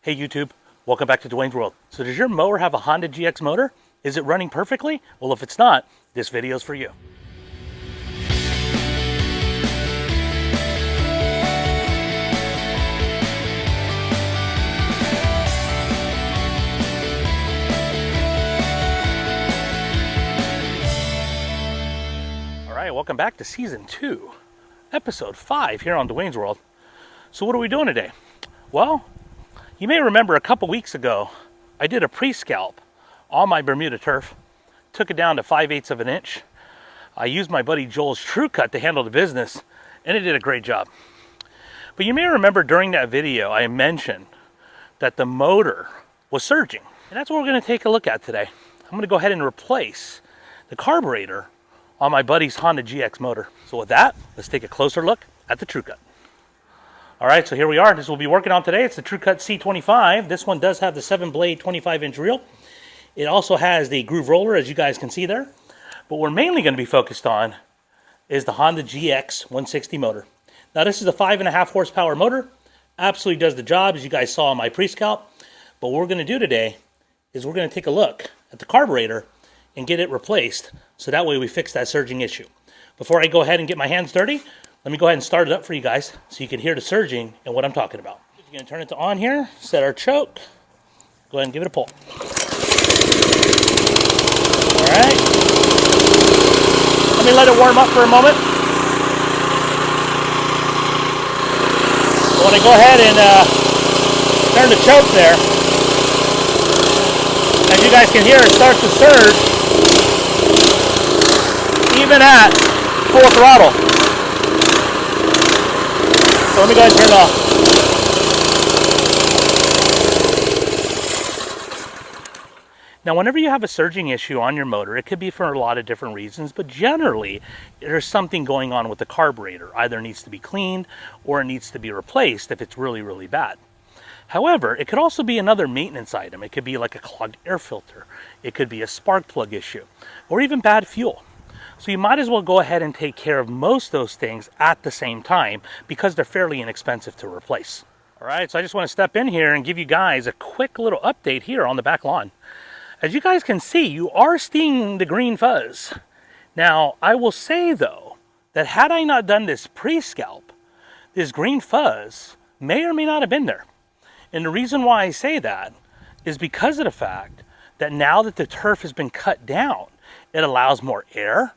Hey YouTube, welcome back to Dwayne's World. So does your mower have a Honda GX motor? Is it running perfectly? Well, if it's not, this video is for you. All right, welcome back to Season 2, Episode 5 here on Dwayne's World. So what are we doing today? Well, you may remember a couple weeks ago, I did a pre-scalp on my Bermuda turf, took it down to 5/8 of an inch. I used my buddy Joel's Tru-Cut to handle the business, and it did a great job. But you may remember during that video, I mentioned that the motor was surging, and that's what we're gonna take a look at today. I'm gonna go ahead and replace the carburetor on my buddy's Honda GX motor. So with that, let's take a closer look at the Tru-Cut. All right, so here we are. This we'll be working on today. It's the Trucuts C-25. This one does have the 7-blade 25-inch reel. It also has the groove roller, as you guys can see there. But what we're mainly going to be focused on is the Honda GX160 motor. Now, this is a 5.5 horsepower motor. Absolutely does the job, as you guys saw on my pre-scalp. But what we're going to do today is we're going to take a look at the carburetor and get it replaced, so that way we fix that surging issue. Before I go ahead and get my hands dirty, let me go ahead and start it up for you guys so you can hear the surging and what I'm talking about. We're going to turn it to on here, set our choke, go ahead and give it a pull. All right. Let me let it warm up for a moment. I want to go ahead and turn the choke there. As you guys can hear, it starts to surge even at full throttle. So let me go ahead and turn it off. Now, whenever you have a surging issue on your motor, it could be for a lot of different reasons, but generally there's something going on with the carburetor. Either it needs to be cleaned or it needs to be replaced if it's really, really bad. However, it could also be another maintenance item. It could be like a clogged air filter. It could be a spark plug issue, or even bad fuel. So you might as well go ahead and take care of most of those things at the same time because they're fairly inexpensive to replace. All right, so I just want to step in here and give you guys a quick little update here on the back lawn. As you guys can see, you are seeing the green fuzz. Now, I will say though, that had I not done this pre-scalp, this green fuzz may or may not have been there. And the reason why I say that is because of the fact that now that the turf has been cut down, it allows more air,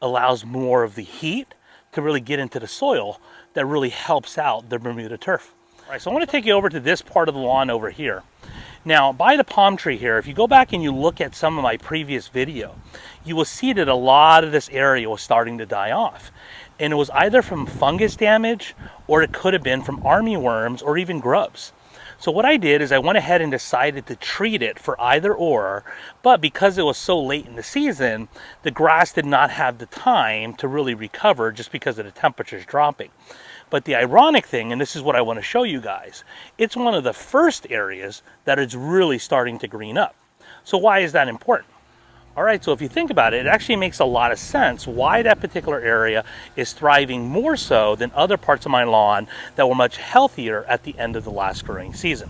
allows more of the heat to really get into the soil that really helps out the Bermuda turf. All right, so I want to take you over to this part of the lawn over here. Now, by the palm tree here, if you go back and you look at some of my previous video, you will see that a lot of this area was starting to die off. And it was either from fungus damage, or it could have been from armyworms or even grubs. So what I did is I went ahead and decided to treat it for either or, but because it was so late in the season, the grass did not have the time to really recover just because of the temperatures dropping. But the ironic thing, and this is what I want to show you guys, it's one of the first areas that is really starting to green up. So why is that important? All right, so if you think about it, it actually makes a lot of sense why that particular area is thriving more so than other parts of my lawn that were much healthier at the end of the last growing season.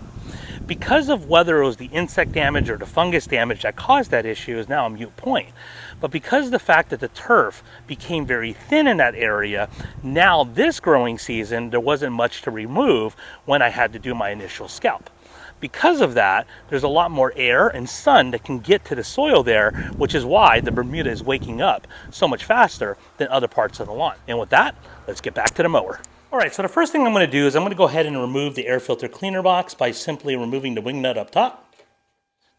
Because of whether it was the insect damage or the fungus damage that caused that issue is now a moot point. But because of the fact that the turf became very thin in that area, now this growing season, there wasn't much to remove when I had to do my initial scalp. Because of that, there's a lot more air and sun that can get to the soil there, which is why the Bermuda is waking up so much faster than other parts of the lawn. And with that, let's get back to the mower. All right, so the first thing I'm going to do is I'm going to go ahead and remove the air filter cleaner box by simply removing the wing nut up top.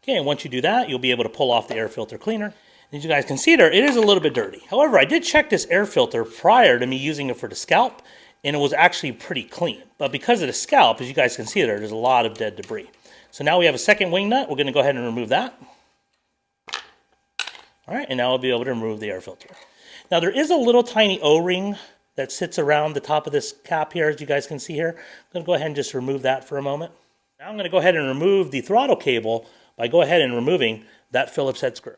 Okay, and once you do that, you'll be able to pull off the air filter cleaner. As you guys can see there, it is a little bit dirty. However, I did check this air filter prior to me using it for the scalp, and it was actually pretty clean. But because of the scalp, as you guys can see there's a lot of dead debris. So now we have a second wing nut. We're going to go ahead and remove that. All right, and now I'll be able to remove the air filter. Now there is a little tiny O-ring that sits around the top of this cap here, as you guys can see here. I'm going to go ahead and just remove that for a moment. Now I'm going to go ahead and remove the throttle cable by go ahead and removing that Phillips head screw.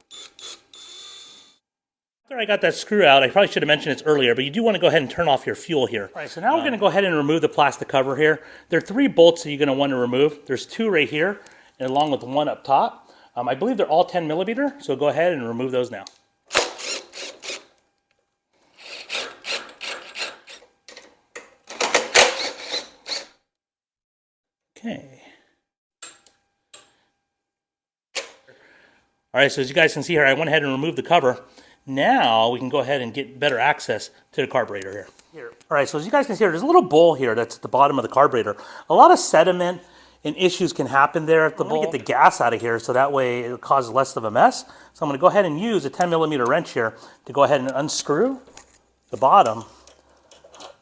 After I got that screw out, I probably should have mentioned this earlier, but you do want to go ahead and turn off your fuel here. All right, so now we're going to go ahead and remove the plastic cover here. There are 3 bolts that you're going to want to remove. There's 2 right here, and along with 1 up top. I believe they're all 10 millimeter, so go ahead and remove those now. Okay. All right, so as you guys can see here, I went ahead and removed the cover. Now we can go ahead and get better access to the carburetor here. All right, so as you guys can see here, there's a little bowl here that's at the bottom of the carburetor. A lot of sediment and issues can happen there at the bowl. Get the gas out of here so that way it causes less of a mess. So I'm going to go ahead and use a 10 millimeter wrench here to go ahead and unscrew the bottom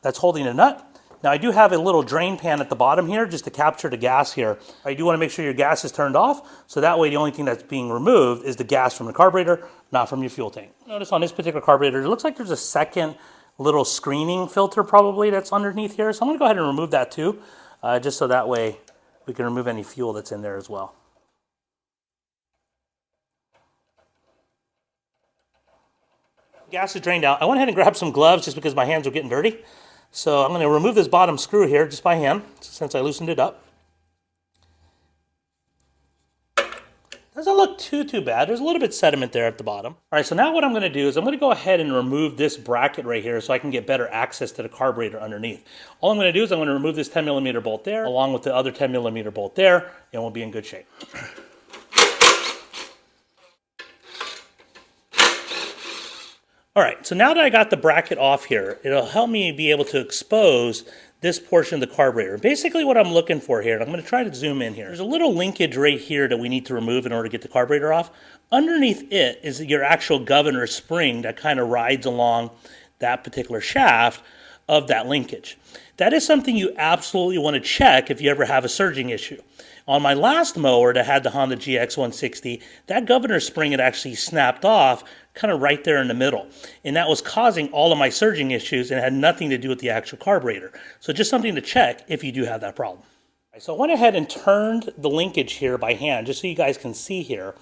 that's holding the nut. Now I do have a little drain pan at the bottom here just to capture the gas here. I do want to make sure your gas is turned off, so that way the only thing that's being removed is the gas from the carburetor, not from your fuel tank. Notice on this particular carburetor, it looks like there's a second little screening filter probably that's underneath here. So I'm going to go ahead and remove that too, just so that way we can remove any fuel that's in there as well. Gas is drained out. I went ahead and grabbed some gloves just because my hands were getting dirty. So I'm going to remove this bottom screw here just by hand, since I loosened it up. Doesn't look too bad. There's a little bit of sediment there at the bottom. All right, so now what I'm going to do is I'm going to go ahead and remove this bracket right here so I can get better access to the carburetor underneath. All I'm going to do is I'm going to remove this 10 millimeter bolt there, along with the other 10 millimeter bolt there, and we'll be in good shape. All right, so now that I got the bracket off here, it'll help me be able to expose this portion of the carburetor. Basically what I'm looking for here, and I'm going to try to zoom in here. There's a little linkage right here that we need to remove in order to get the carburetor off. Underneath it is your actual governor spring that kind of rides along that particular shaft of that linkage. That is something you absolutely want to check if you ever have a surging issue. On my last mower that had the Honda GX160, that governor spring had actually snapped off kind of right there in the middle. And that was causing all of my surging issues and had nothing to do with the actual carburetor. So just something to check if you do have that problem. So I went ahead and turned the linkage here by hand just so you guys can see here.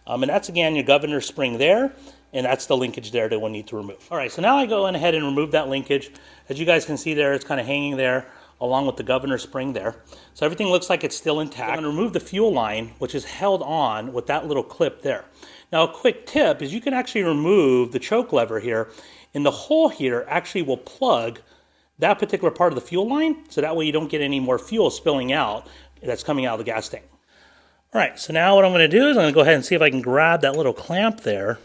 And that's again your governor spring there. And that's the linkage there that we'll need to remove. All right, so now I go ahead and remove that linkage. As you guys can see there, it's kind of hanging there along with the governor spring there. So everything looks like it's still intact. I'm going to remove the fuel line, which is held on with that little clip there. Now a quick tip is you can actually remove the choke lever here, and the hole here actually will plug that particular part of the fuel line, so that way you don't get any more fuel spilling out that's coming out of the gas tank. All right, so now what I'm going to do is I'm going to go ahead and see if I can grab that little clamp there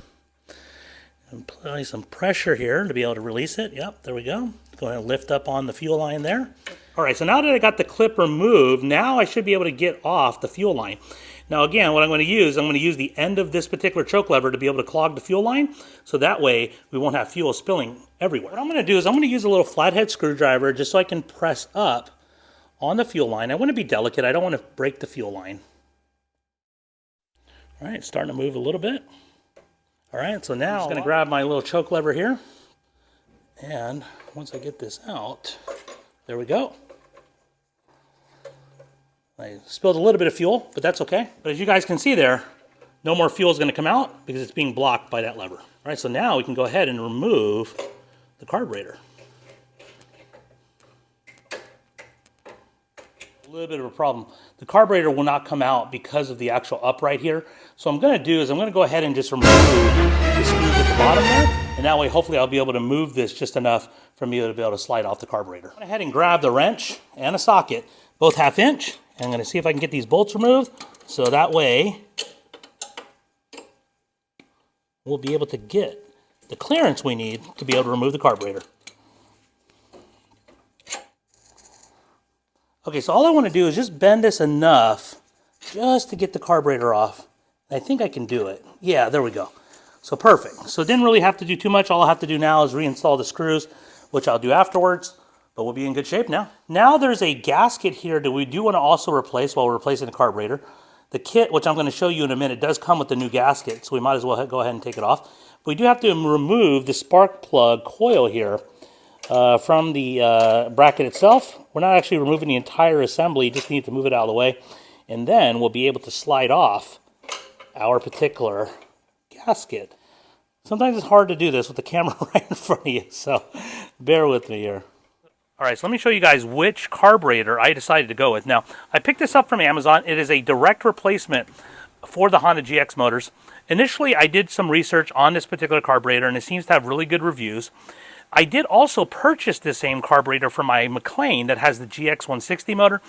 and apply some pressure here to be able to release it. Yep, there we go. Go ahead and lift up on the fuel line there. All right, so now that I got the clip removed, now I should be able to get off the fuel line. Now again, what I'm going to use the end of this particular choke lever to be able to clog the fuel line, so that way we won't have fuel spilling everywhere. What I'm going to do is I'm going to use a little flathead screwdriver just so I can press up on the fuel line. I want to be delicate. I don't want to break the fuel line. All right, it's starting to move a little bit. All right, so now I'm just going to grab my little choke lever here, and once I get this out, there we go. I spilled a little bit of fuel, but that's okay. But as you guys can see there, no more fuel is going to come out because it's being blocked by that lever. All right, so now we can go ahead and remove the carburetor. A little bit of a problem. The carburetor will not come out because of the actual upright here. So what I'm going to do is I'm going to go ahead and just remove the screws at the bottom there, and that way hopefully I'll be able to move this just enough for me to be able to slide off the carburetor. I went ahead and grab the wrench and a socket, both 1/2 inch. And I'm going to see if I can get these bolts removed, so that way we'll be able to get the clearance we need to be able to remove the carburetor. Okay, so all I want to do is just bend this enough just to get the carburetor off. I think I can do it. Yeah, there we go. So perfect. So didn't really have to do too much. All I have to do now is reinstall the screws, which I'll do afterwards. But we'll be in good shape now. Now there's a gasket here that we do want to also replace while we're replacing the carburetor. The kit, which I'm going to show you in a minute, does come with the new gasket, so we might as well go ahead and take it off. But we do have to remove the spark plug coil here from the bracket itself. We're not actually removing the entire assembly, just need to move it out of the way. And then we'll be able to slide off our particular gasket. Sometimes it's hard to do this with the camera right in front of you, so bear with me here. All right, so let me show you guys which carburetor I decided to go with. Now, I picked this up from Amazon. It is a direct replacement for the Honda GX motors. Initially, I did some research on this particular carburetor, and it seems to have really good reviews. I did also purchase the same carburetor for my McLean that has the GX160 motor,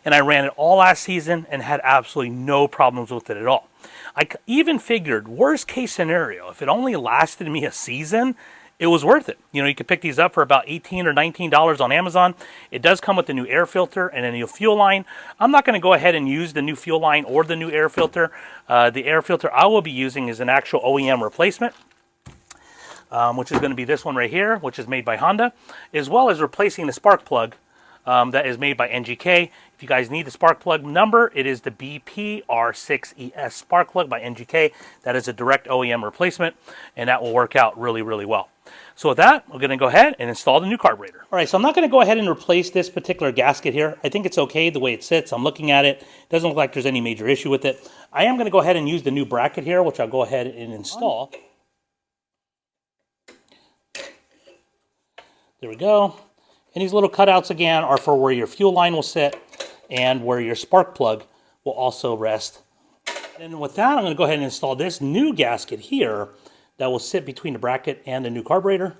and I ran it all last season and had absolutely no problems with it at all. I even figured, worst case scenario, if it only lasted me a season, it was worth it. You know, you could pick these up for about $18 or $19 on Amazon. It does come with a new air filter and a new fuel line. I'm not going to go ahead and use the new fuel line or the new air filter. The air filter I will be using is an actual OEM replacement, which is going to be this one right here, which is made by Honda, as well as replacing the spark plug that is made by NGK. If you guys need the spark plug number, it is the BPR6ES spark plug by NGK. That is a direct OEM replacement, and that will work out really, really well. So with that, we're going to go ahead and install the new carburetor. All right, so I'm not going to go ahead and replace this particular gasket here. I think it's okay the way it sits. I'm looking at it. It doesn't look like there's any major issue with it. I am going to go ahead and use the new bracket here, which I'll go ahead and install. There we go. And these little cutouts, again, are for where your fuel line will sit and where your spark plug will also rest. And with that, I'm going to go ahead and install this new gasket here that will sit between the bracket and the new carburetor.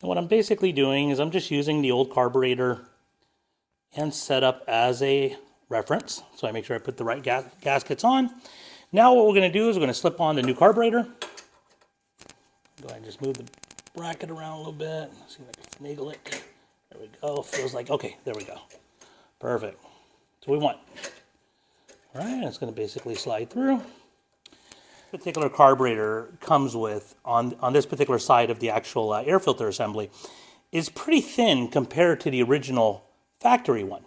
And what I'm basically doing is I'm just using the old carburetor and setup as a reference. So I make sure I put the right gaskets on. Now what we're going to do is we're going to slip on the new carburetor. Go ahead and just move the bracket around a little bit. See if I can finagle it. There we go. Feels like, okay, there we go. Perfect. That's what we want. All right, it's going to basically slide through. This particular carburetor comes with, on this particular side of the actual air filter assembly, is pretty thin compared to the original factory one.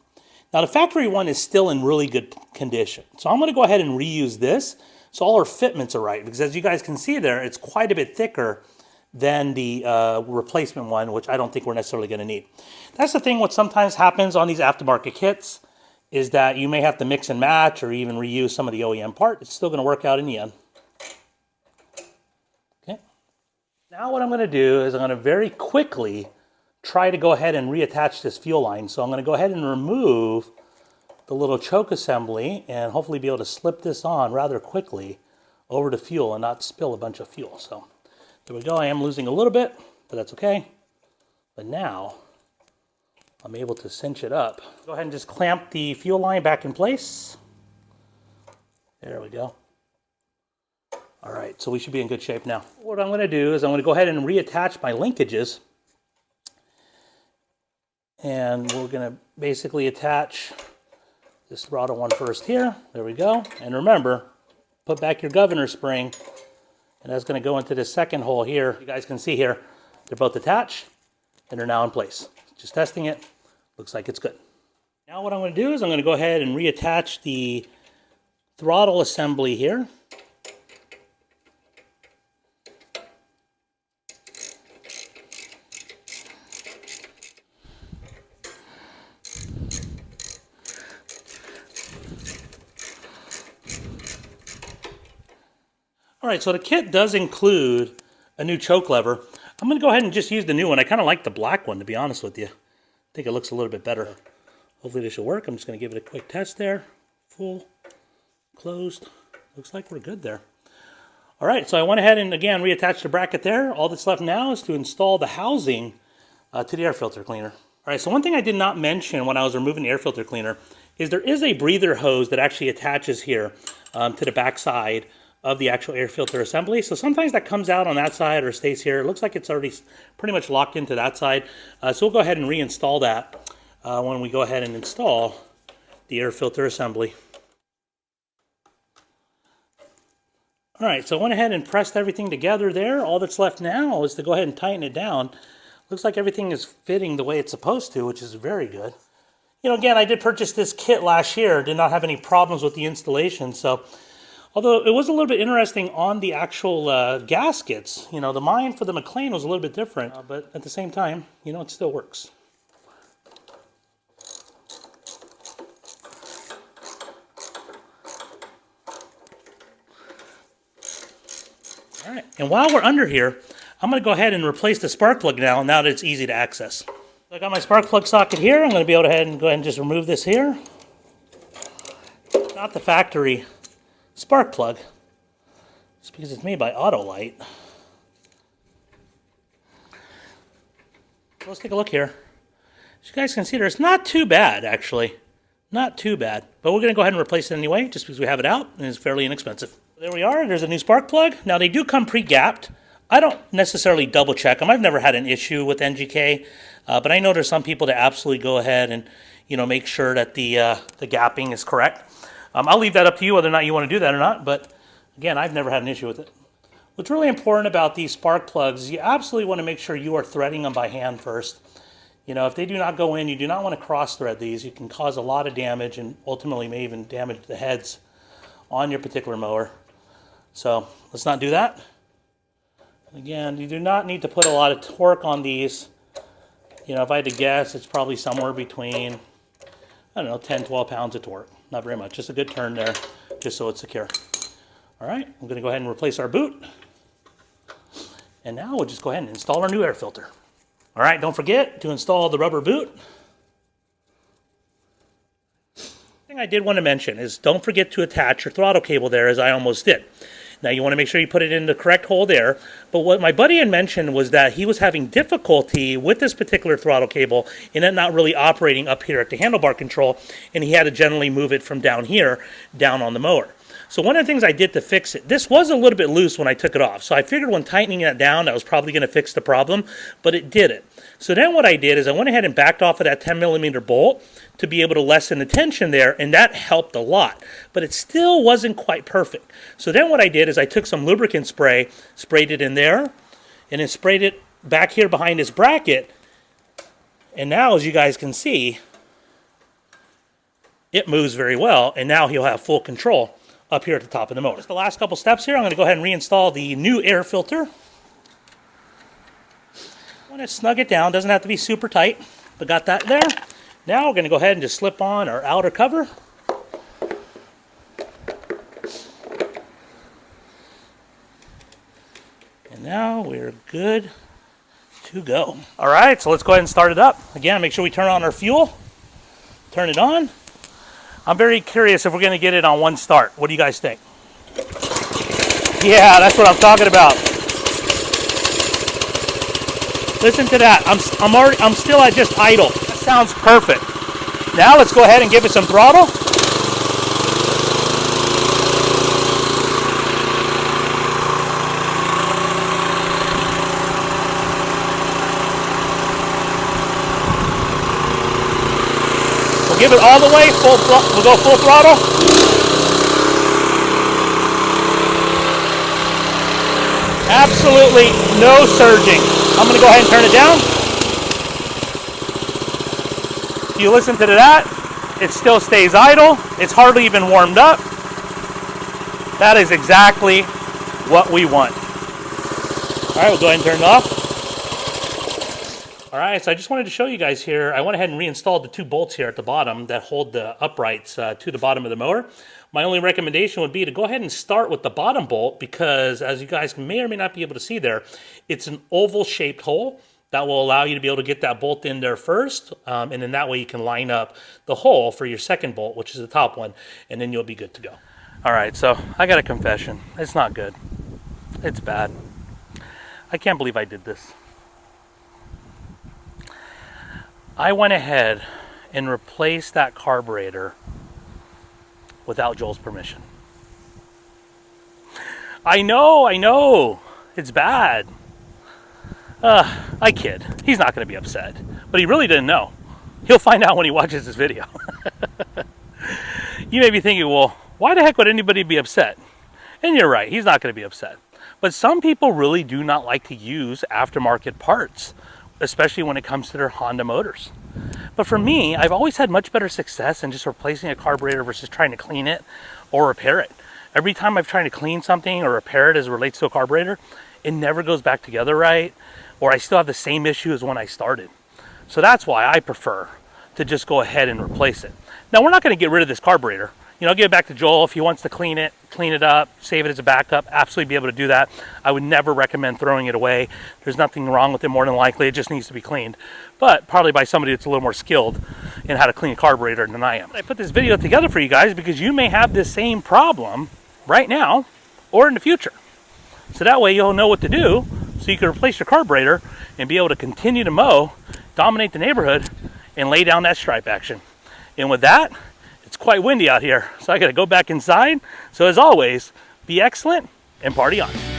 Now, the factory one is still in really good condition. So I'm going to go ahead and reuse this so all our fitments are right. Because as you guys can see there, it's quite a bit thicker than the replacement one, which I don't think we're necessarily going to need. That's the thing what sometimes happens on these aftermarket kits, is that you may have to mix and match or even reuse some of the OEM part. It's still going to work out in the end. Okay. Now what I'm going to do is I'm going to very quickly try to go ahead and reattach this fuel line. So I'm going to go ahead and remove the little choke assembly and hopefully be able to slip this on rather quickly over the fuel and not spill a bunch of fuel. So there we go. I am losing a little bit, but that's okay. But now I'm able to cinch it up. Go ahead and just clamp the fuel line back in place. There we go. All right, so we should be in good shape now. What I'm going to do is I'm going to go ahead and reattach my linkages. And we're going to basically attach this throttle one first here. There we go. And remember, put back your governor spring. And that's going to go into this second hole here. You guys can see here, they're both attached and they're now in place. Just testing it. Looks like it's good. Now what I'm going to do is I'm going to go ahead and reattach the throttle assembly here. All right, so the kit does include a new choke lever. I'm going to go ahead and just use the new one. I kind of like the black one, to be honest with you. I think it looks a little bit better. Hopefully this will work. I'm just going to give it a quick test there. Full, closed. Looks like we're good there. All right, so I went ahead and, again, reattached the bracket there. All that's left now is to install the housing to the air filter cleaner. All right, so one thing I did not mention when I was removing the air filter cleaner is there is a breather hose that actually attaches here to the back side of the actual air filter assembly. So sometimes that comes out on that side or stays here. It looks like it's already pretty much locked into that side. So we'll go ahead and reinstall that when we go ahead and install the air filter assembly. All right, so I went ahead and pressed everything together there. All that's left now is to go ahead and tighten it down. Looks like everything is fitting the way it's supposed to, which is very good. You know, again, I did purchase this kit last year. Did not have any problems with the installation. So although it was a little bit interesting on the actual gaskets, you know, the mine for the McLean was a little bit different, but at the same time, you know, it still works. All right, and while we're under here, I'm going to go ahead and replace the spark plug now that it's easy to access. I got my spark plug socket here. I'm going to be able to go ahead and just remove this here. Not the factory spark plug. It's because it's made by Autolite. Let's take a look here. As you guys can see, it's not too bad, actually. Not too bad. But we're going to go ahead and replace it anyway, just because we have it out, and it's fairly inexpensive. There we are. There's a new spark plug. Now, they do come pre-gapped. I don't necessarily double check them. I've never had an issue with NGK, but I know there's some people that absolutely go ahead and make sure that the gapping is correct. I'll leave that up to you whether or not you want to do that or not, but again, I've never had an issue with it. What's really important about these spark plugs is you absolutely want to make sure you are threading them by hand first. If they do not go in, you do not want to cross thread these. You can cause a lot of damage and ultimately may even damage the heads on your particular mower. So let's not do that. Again, you do not need to put a lot of torque on these. If I had to guess, it's probably somewhere between, 10, 12 pounds of torque. Not very much, just a good turn there, just so it's secure. All right, I'm gonna go ahead and replace our boot. And now we'll just go ahead and install our new air filter. All right, don't forget to install the rubber boot. The thing I did want to mention is don't forget to attach your throttle cable there, as I almost did. Now you want to make sure you put it in the correct hole there. But what my buddy had mentioned was that he was having difficulty with this particular throttle cable and it not really operating up here at the handlebar control, and he had to generally move it from down here down on the mower. So one of the things I did to fix it, this was a little bit loose when I took it off. So I figured when tightening that down, that was probably going to fix the problem, but it didn't. So then what I did is I went ahead and backed off of that 10 millimeter bolt to be able to lessen the tension there, and that helped a lot. But it still wasn't quite perfect. So then what I did is I took some lubricant spray, sprayed it in there, and then sprayed it back here behind this bracket. And now, as you guys can see, it moves very well, and now he'll have full control up here at the top of the motor. Just the last couple steps here, I'm going to go ahead and reinstall the new air filter. I want to snug it down, doesn't have to be super tight, but got that there. Now we're going to go ahead and just slip on our outer cover. And now we're good to go. All right, so let's go ahead and start it up. Again, make sure we turn on our fuel, turn it on. I'm very curious if we're going to get it on one start. What do you guys think? Yeah, that's what I'm talking about. Listen to that. I'm still at just idle. That sounds perfect. Now let's go ahead and give it some throttle. We'll give it all the way. We'll go full throttle. Absolutely no surging. I'm going to go ahead and turn it down. If you listen to that, it still stays idle. It's hardly even warmed up. That is exactly what we want. All right, we'll go ahead and turn it off. All right, so I just wanted to show you guys here. I went ahead and reinstalled the two bolts here at the bottom that hold the uprights to the bottom of the mower. My only recommendation would be to go ahead and start with the bottom bolt because, as you guys may or may not be able to see there, it's an oval-shaped hole that will allow you to be able to get that bolt in there first, and then that way you can line up the hole for your second bolt, which is the top one, and then you'll be good to go. All right, so I got a confession. It's not good. It's bad. I can't believe I did this. I went ahead and replaced that carburetor without Joel's permission. I know, it's bad. I kid, he's not going to be upset, but he really didn't know. He'll find out when he watches this video. You may be thinking, well, why the heck would anybody be upset? And you're right, he's not going to be upset. But some people really do not like to use aftermarket parts, especially when it comes to their Honda motors. But for me, I've always had much better success in just replacing a carburetor versus trying to clean it or repair it. Every time I've tried to clean something or repair it as it relates to a carburetor, it never goes back together right, or I still have the same issue as when I started. So that's why I prefer to just go ahead and replace it. Now, we're not going to get rid of this carburetor. Give it back to Joel. If he wants to clean it, clean it up, save it as a backup, absolutely be able to do that. I would never recommend throwing it away. There's nothing wrong with it, more than likely. It just needs to be cleaned. But probably by somebody that's a little more skilled in how to clean a carburetor than I am. I put this video together for you guys because you may have this same problem right now or in the future. So that way you'll know what to do so you can replace your carburetor and be able to continue to mow, dominate the neighborhood, and lay down that stripe action. And with that, it's quite windy out here, so I gotta go back inside. So as always, be excellent and party on.